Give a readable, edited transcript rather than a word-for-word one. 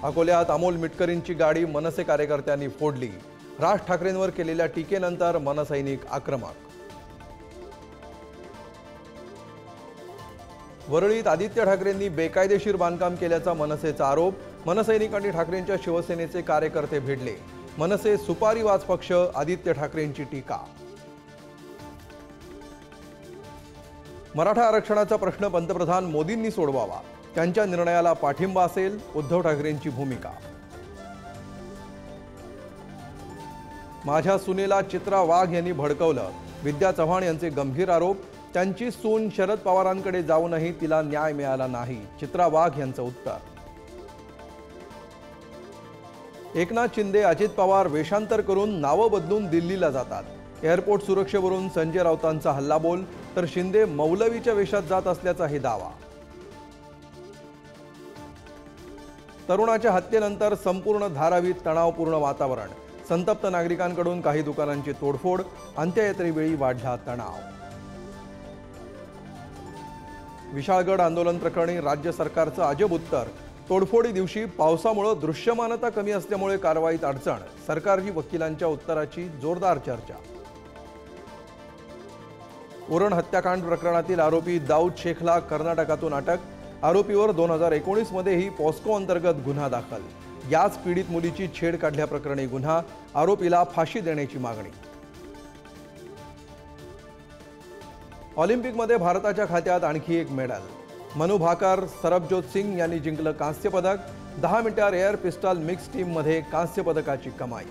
अकोल्यात अमोल मिटकरींची गाडी मनसे कार्यकर्त्यांनी फोडली। राज ठाकरेंवर केलेल्या टीकेनंतर मनसैनिक आक्रमक। वरळीत आदित्य ठाकरेंनी बेकायदेशीर बांधकाम केल्याचा मनसेचा आरोप। मनसैनिक आणि ठाकरेंच्या शिवसेनेचे कार्यकर्ते भिडले। मनसे सुपारीवाज पक्ष, आदित्य ठाकरेंची टीका। मराठा आरक्षणाचा प्रश्न पंतप्रधान मोदींनी सोडवावा, त्यांच्या निर्णयाला पाठिंबा असेल, उद्धव ठाकरेंची भूमिका। माझ्या सुनेला चित्रा वाघ यांनी भडकवलं, विद्या चव्हाण यांचे गंभीर आरोप। त्यांची सून शरद पवारांकडे जाऊनही तिला न्याय मिळाला नाही, चित्रा वाघ यांचं उत्तर। एकनाथ शिंदे, अजित पवार वेषांतर करून नावं बदलून दिल्लीला जातात। एअरपोर्ट सुरक्षेवरून संजय राऊतांचा हल्लाबोल, तर शिंदे मौलवीच्या वेशात जात असल्याचाही दावा। तरुणाच्या हत्येनंतर संपूर्ण धारावीत तणावपूर्ण वातावरण। संतप्त नागरिकांकडून काही दुकानांची तोडफोड, अंत्ययात्रेवेळी वाढला तणाव। विशाळगड आंदोलन प्रकरणी राज्य सरकारचं अजब उत्तर। तोडफोडी दिवशी पावसामुळे दृश्यमानता कमी असल्यामुळे कारवाईत अडचण। सरकारी वकिलांच्या उत्तराची जोरदार चर्चा। उरण हत्याकांड प्रकरणातील आरोपी दाऊद शेखला कर्नाटकातून अटक। आरोपीवर 2019 मध्येही पॉस्को अंतर्गत गुन्हा दाखल। याच पीडित मुलीची छेड काढल्याप्रकरणी गुन्हा, आरोपीला फाशी देण्याची मागणी। ऑलिम्पिकमध्ये भारताच्या खात्यात आणखी एक मेडल। मनु भाकर, सरबजोत सिंग यांनी जिंकलं कांस्य पदक। 10 मीटर एअर पिस्टल मिक्स टीममध्ये कांस्य पदकाची कमाई।